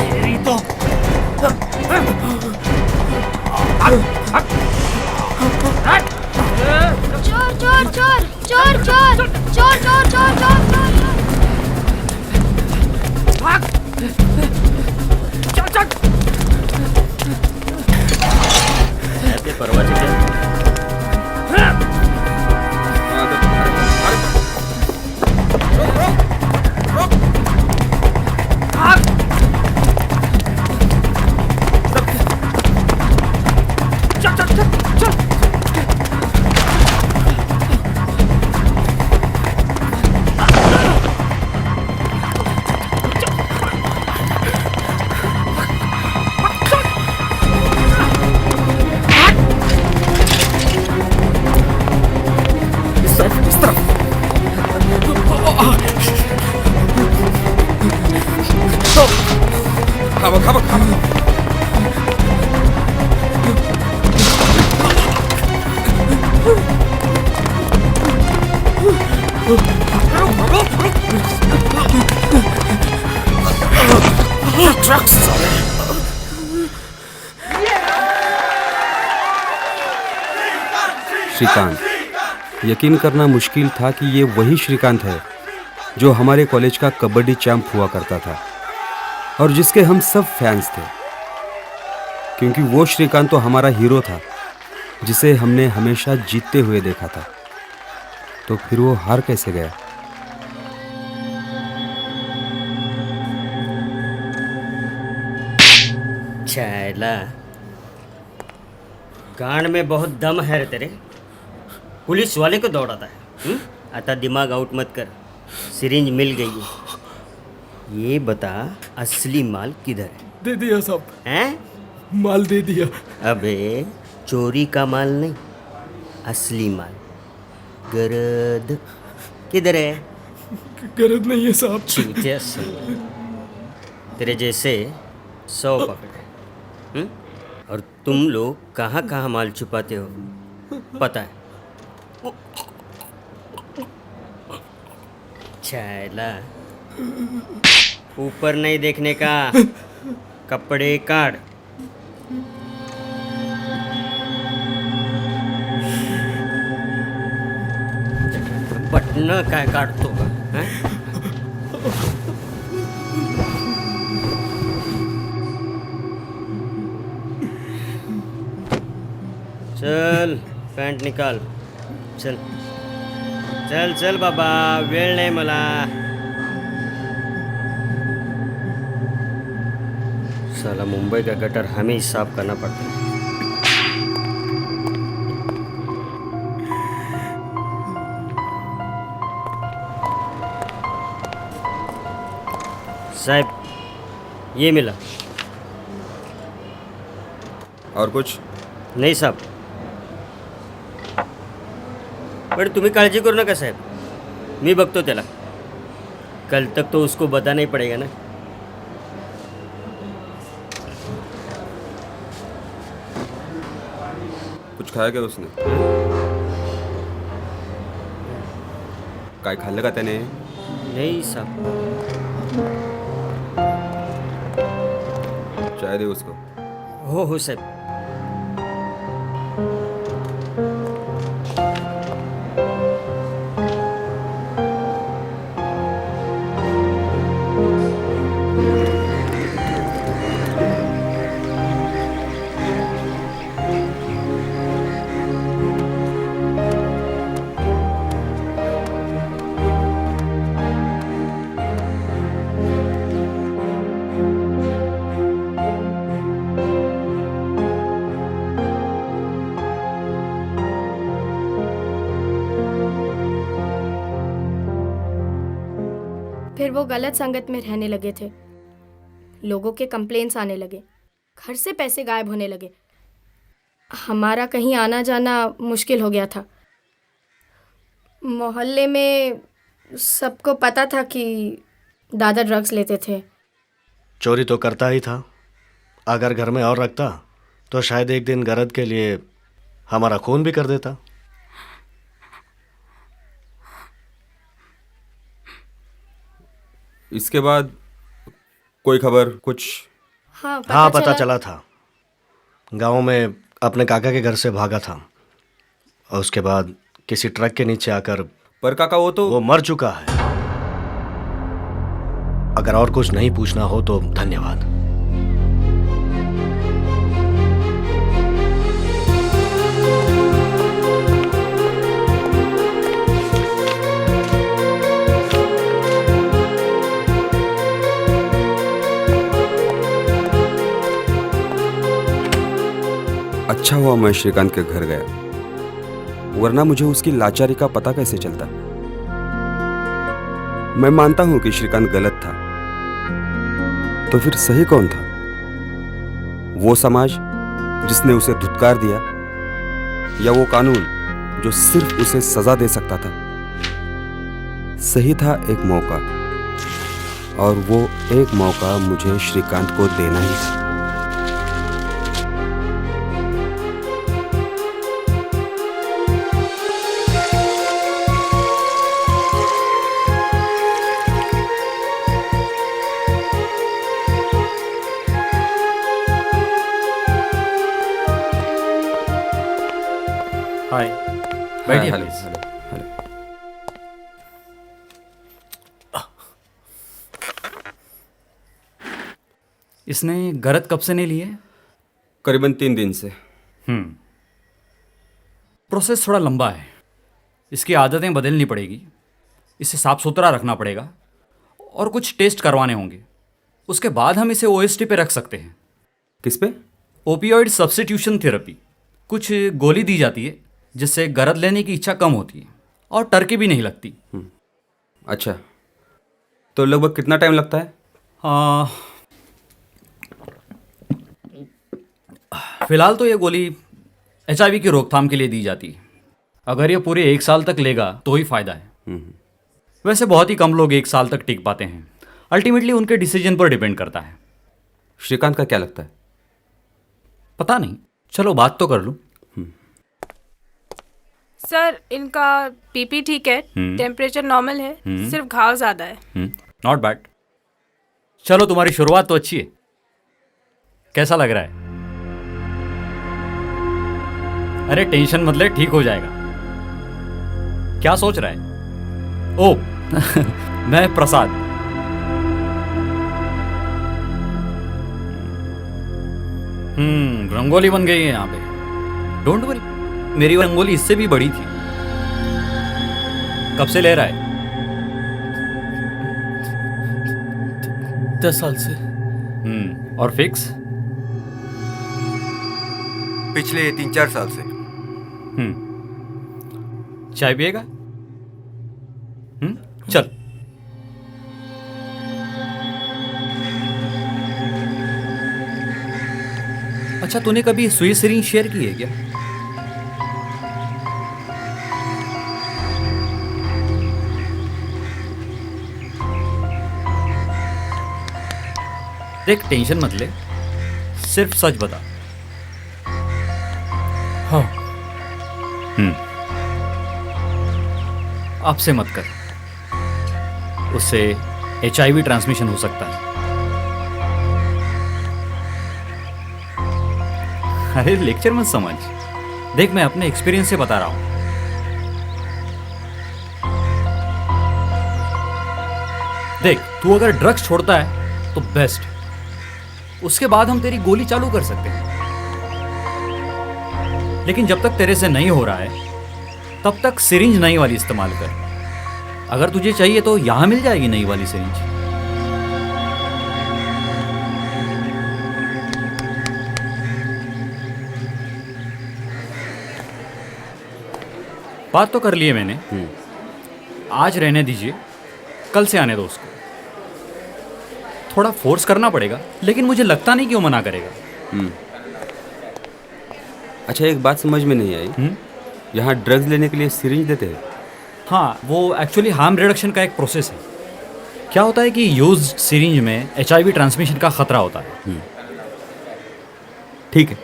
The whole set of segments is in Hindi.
तेरी तो चोर चोर चोर चोर चोर चोर चोर चोर चोर भाग। चल चल। ते परवाचे काय? भाग। चल चल चल चल। श्रीकांत। यकीन करना मुश्किल था कि ये वही श्रीकांत है जो हमारे कॉलेज का कबड्डी चैंप हुआ करता था और जिसके हम सब फैंस थे, क्योंकि वो श्रीकांत तो हमारा हीरो था जिसे हमने हमेशा जीतते हुए देखा था। तो फिर वो हार कैसे गया? छैला, गांड में बहुत दम है रे तेरे। पुलिस वाले को दौड़ाता है। आता दिमाग आउट मत कर। सिरिंज मिल गई है। ये बता असली माल किधर है? दे दिया साहब, हैं? माल दे दिया। अबे चोरी का माल नहीं, असली माल। गरद किधर है? गरज नहीं है साहब। चूतिया सुन, तेरे जैसे 100 पकड़े। और तुम लोग कहाँ कहाँ माल छुपाते हो पता है? छैला, ऊपर नहीं देखने का, कपड़े काट। बटन काय काढतो का? हैं? चल पैंट निकाल। चल चल चल बाबा, वेळ नाही मला। साला मुंबई का गटर हमें ही साफ करना पड़ता है। साहब ये मिला। और कुछ नाही साहब, पण तुम्ही काळजी करू नका साहेब, मी बघतो त्याला। कल तक तो उसको बताना ही पड़ेगा ना। कुछ खाया क्या उसने? काय खाल्लं का त्याने? नहीं साहब। चाय दे उसको। हो साहब। फिर वो गलत संगत में रहने लगे थे। लोगों के कंप्लेंट्स आने लगे, घर से पैसे गायब होने लगे, हमारा कहीं आना जाना मुश्किल हो गया था। मोहल्ले में सबको पता था कि दादा ड्रग्स लेते थे। चोरी तो करता ही था, अगर घर में और रखता तो शायद एक दिन गरज के लिए हमारा खून भी कर देता। इसके बाद कोई खबर कुछ? हाँ हाँ, पता चला था। गांव में अपने काका के घर से भागा था और उसके बाद किसी ट्रक के नीचे आकर पर काका वो मर चुका है। अगर और कुछ नहीं पूछना हो तो धन्यवाद। अच्छा हुआ मैं श्रीकांत के घर गया, वरना मुझे उसकी लाचारी का पता कैसे चलता। मैं मानता हूं कि श्रीकांत गलत था, तो फिर सही कौन था? वो समाज जिसने उसे धुतकार दिया, या वो कानून जो सिर्फ उसे सजा दे सकता था? सही था एक मौका, और वो एक मौका मुझे श्रीकांत को देना ही था। हाय, बैठिए हेलो, प्लीज। Hello, hello. इसने गरज कब से नहीं ली है? करीबन 3 दिन से। प्रोसेस थोड़ा लंबा है। इसकी आदतें बदलनी पड़ेगी, इसे साफ सुथरा रखना पड़ेगा और कुछ टेस्ट करवाने होंगे। उसके बाद हम इसे ओएसटी पे रख सकते हैं। किस पे? Opioid substitution therapy. कुछ गोली दी जाती है जिससे गरज लेने की इच्छा कम होती है और टर्की भी नहीं लगती। अच्छा, तो लगभग कितना टाइम लगता है? फिलहाल तो ये गोली HIV की रोकथाम के लिए दी जाती है। अगर ये पूरे 1 साल तक लेगा तो ही फायदा है। वैसे बहुत ही कम लोग 1 साल तक टिक पाते हैं। अल्टीमेटली उनके डिसीजन पर डिपेंड करता है। श्रीकांत का क्या लगता है? पता नहीं, चलो बात तो कर लूं। सर, इनका पीपी ठीक है, टेम्परेचर नॉर्मल है, सिर्फ घाव ज़्यादा है। Not bad. चलो, तुम्हारी शुरुआत तो अच्छी है। कैसा लग रहा है? अरे टेंशन मत ले, ठीक हो जाएगा। क्या सोच रहा है? ओ मैं प्रसाद। रंगोली बन गई है यहाँ पे। डोंट वरी, मेरी रंगोली इससे भी बड़ी थी। कब से ले रहा है? 10 साल से। और फिक्स? पिछले 3-4 साल से। चाय पिएगा? चल। अच्छा, तूने कभी सुई सिरिंज शेयर की है क्या? देख, टेंशन मत ले, सिर्फ सच बता। हाँ। आपसे मत कर, उससे HIV ट्रांसमिशन हो सकता है। अरे लेक्चर मत समझ, देख मैं अपने एक्सपीरियंस से बता रहा हूं। देख, तू अगर ड्रग्स छोड़ता है तो बेस्ट, उसके बाद हम तेरी गोली चालू कर सकते हैं। लेकिन जब तक तेरे से नहीं हो रहा है तब तक सिरिंज नई वाली इस्तेमाल कर। अगर तुझे चाहिए तो यहां मिल जाएगी नई वाली सिरिंज। बात तो कर लिए मैंने। आज रहने दीजिए, कल से आने दो उसको। थोड़ा फोर्स करना पड़ेगा, लेकिन मुझे लगता नहीं कि वो मना करेगा। अच्छा, एक बात समझ में नहीं आई। यहाँ ड्रग्स लेने के लिए सिरिंज देते हैं? हाँ, वो एक्चुअली हार्म रिडक्शन का एक प्रोसेस है। क्या होता है कि यूज्ड सिरिंज में HIV ट्रांसमिशन का खतरा होता है। ठीक है,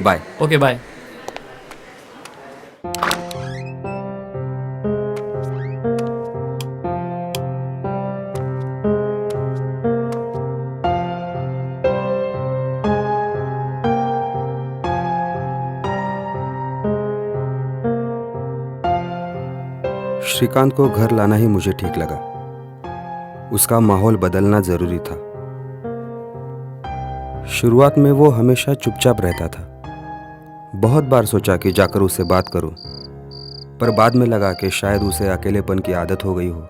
बाय। Okay, bye. श्रीकांत को घर लाना ही मुझे ठीक लगा। उसका माहौल बदलना जरूरी था। शुरुआत में वो हमेशा चुपचाप रहता था। बहुत बार सोचा कि जाकर उससे बात करूं, पर बाद में लगा कि शायद उसे अकेलेपन की आदत हो गई हो।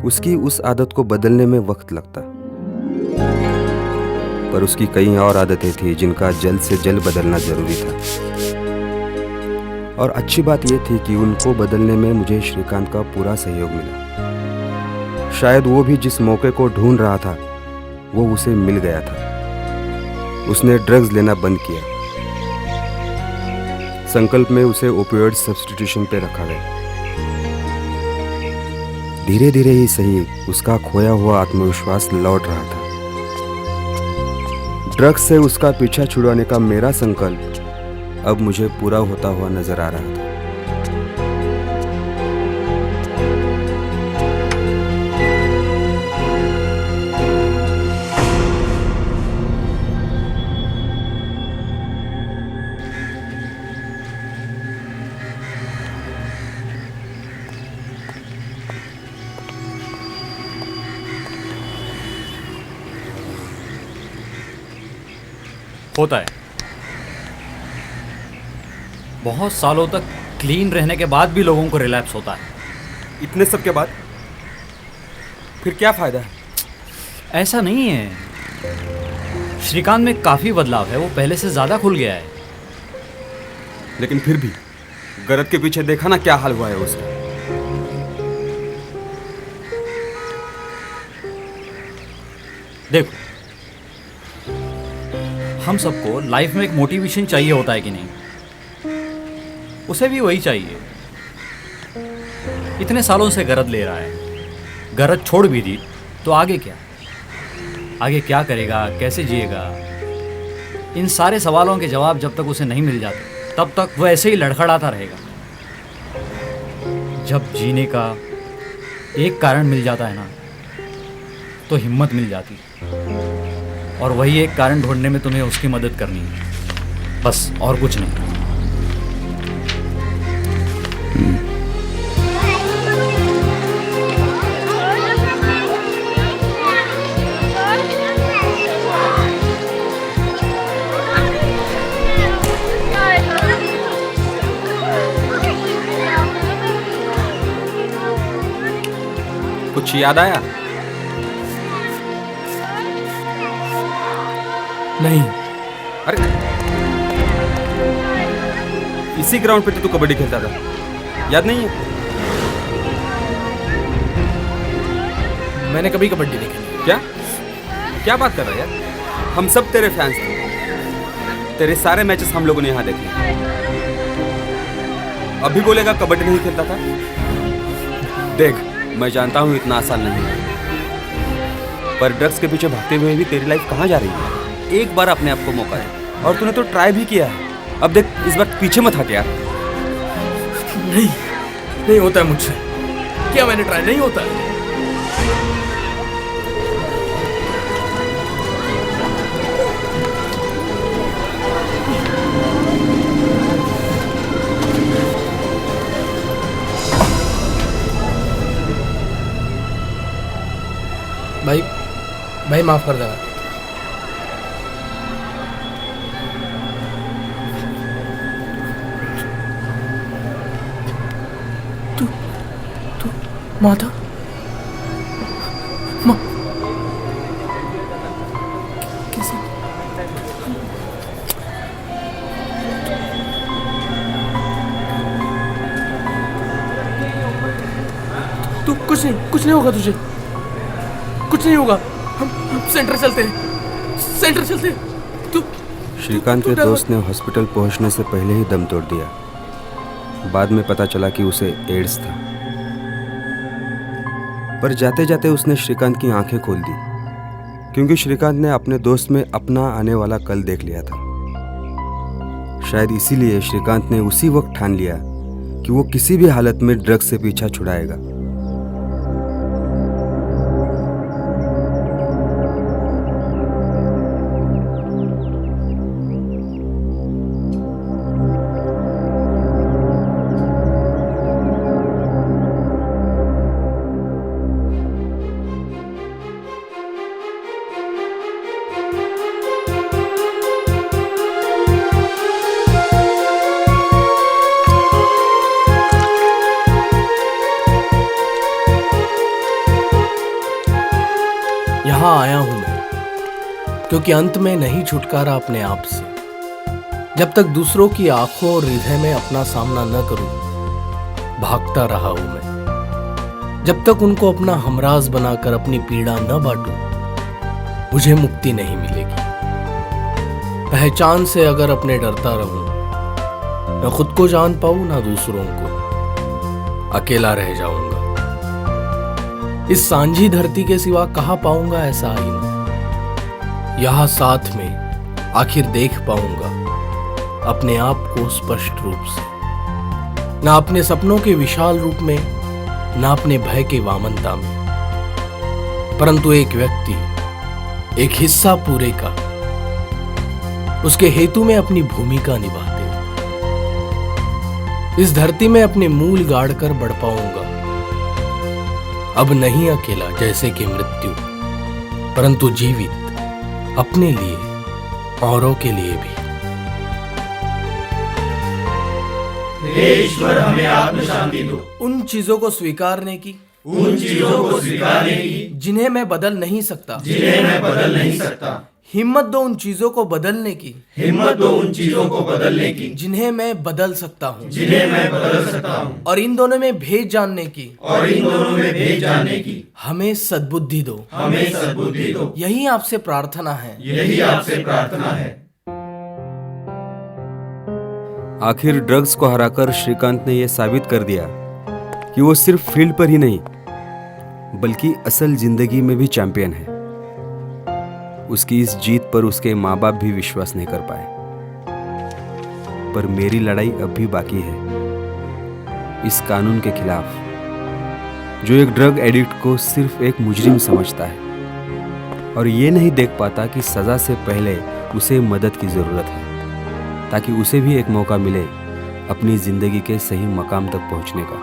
उसकी उस आदत को बदलने में वक्त लगता, पर उसकी कई और आदतें थी जिनका जल्द से जल्द बदलना जरूरी था। और अच्छी बात यह थी कि उनको बदलने में मुझे श्रीकांत का पूरा सहयोग मिला। शायद वो भी जिस मौके को ढूंढ रहा था वो उसे मिल गया था। उसने ड्रग्स लेना बंद किया। संकल्प में उसे ओपियोइड सब्स्टिट्यूशन पे रखा गया। धीरे धीरे ही सही उसका खोया हुआ आत्मविश्वास लौट रहा था। ड्रग्स से उसका पीछा छुड़ाने का मेरा संकल्प अब मुझे पूरा होता हुआ नजर आ रहा था। होता है। बहुत सालों तक क्लीन रहने के बाद भी लोगों को रिलैप्स होता है। इतने सब के बाद फिर क्या फायदा है? ऐसा नहीं है, श्रीकांत में काफ़ी बदलाव है। वो पहले से ज़्यादा खुल गया है। लेकिन फिर भी गरज के पीछे देखा ना क्या हाल हुआ है उसका। देखो, हम सबको लाइफ में एक मोटिवेशन चाहिए होता है कि नहीं? उसे भी वही चाहिए। इतने सालों से गरज ले रहा है, गरज छोड़ भी दी तो आगे क्या? आगे क्या करेगा, कैसे जिएगा? इन सारे सवालों के जवाब जब तक उसे नहीं मिल जाते तब तक वो ऐसे ही लड़खड़ाता रहेगा। जब जीने का एक कारण मिल जाता है ना, तो हिम्मत मिल जाती है। और वही एक कारण ढूंढने में तुम्हें उसकी मदद करनी है, बस, और कुछ नहीं। कुछ याद आया? नहीं। अरे इसी ग्राउंड पे तो तू कबड्डी खेलता था, याद नहीं है? मैंने कभी कबड्डी नहीं खेली। क्या क्या बात कर रहा है यार? हम सब तेरे फैंस थे। तेरे सारे मैचेस हम लोगों ने यहाँ देखे। अभी बोलेगा कबड्डी नहीं खेलता था? देख, मैं जानता हूँ इतना आसान नहीं है, पर ड्रग्स के पीछे भागते हुए भी तेरी लाइफ कहाँ जा रही है? एक बार अपने आप को मौका है, और तूने तो ट्राई भी किया है। अब देख, इस बार पीछे मत हट यार। नहीं होता है मुझसे। क्या मैंने ट्राई नहीं होता है? भाई माफ कर देना। माता कैसे? तू कुछ नहीं होगा तुझे, कुछ नहीं होगा। हम सेंटर चलते हैं। तू श्रीकांत के दोस्त ने हॉस्पिटल पहुंचने से पहले ही दम तोड़ दिया। बाद में पता चला कि उसे एड्स था, पर जाते जाते उसने श्रीकांत की आंखें खोल दी, क्योंकि श्रीकांत ने अपने दोस्त में अपना आने वाला कल देख लिया था। शायद इसीलिए श्रीकांत ने उसी वक्त ठान लिया कि वो किसी भी हालत में ड्रग्स से पीछा छुड़ाएगा। क्योंकि अंत में नहीं छुटकारा अपने आप से। जब तक दूसरों की आंखों और हृदय में अपना सामना न करूं, भागता रहा हूं मैं। जब तक उनको अपना हमराज बनाकर अपनी पीड़ा न बांटूं, मुझे मुक्ति नहीं मिलेगी। पहचान से अगर अपने डरता रहूं, न खुद को जान पाऊं न दूसरों को, अकेला रह जाऊंगा। इस सांझी धरती के सिवा कहां पाऊंगा ऐसा आईना। यहां साथ में आखिर देख पाऊंगा अपने आप को स्पष्ट रूप से, ना अपने सपनों के विशाल रूप में, ना अपने भय के वामनता में, परंतु एक व्यक्ति, एक हिस्सा पूरे का, उसके हेतु में अपनी भूमिका निभाते। इस धरती में अपने मूल गाड़ कर बढ़ पाऊंगा, अब नहीं अकेला जैसे कि मृत्यु, परंतु जीवित, अपने लिए, औरों के लिए भी। ईश्वर हमें आत्म शांति दो। उन चीजों को स्वीकारने की, उन चीजों को स्वीकारने की जिन्हें मैं बदल नहीं सकता, जिन्हें मैं बदल नहीं सकता। हिम्मत दो उन चीजों को बदलने की, हिम्मत दो उन चीजों को बदलने की जिन्हें मैं बदल सकता हूँ, जिन्हें मैं बदल सकता हूँ। और इन दोनों में भेद जानने की, और इन दोनों में भेद जानने की हमें सद्बुद्धि दो। हमें सद्बुद्धि दो। यही आपसे प्रार्थना है। यही आपसे प्रार्थना है। आखिर ड्रग्स को हराकर श्रीकांत ने यह साबित कर दिया कि वो सिर्फ फील्ड पर ही नहीं बल्कि असल जिंदगी में भी चैंपियन है। उसकी इस जीत पर उसके माँ बाप भी विश्वास नहीं कर पाए, पर मेरी लड़ाई अब भी बाकी है इस कानून के खिलाफ, जो एक ड्रग एडिक्ट को सिर्फ एक मुजरिम समझता है और ये नहीं देख पाता कि सजा से पहले उसे मदद की जरूरत है, ताकि उसे भी एक मौका मिले अपनी जिंदगी के सही मकाम तक पहुंचने का।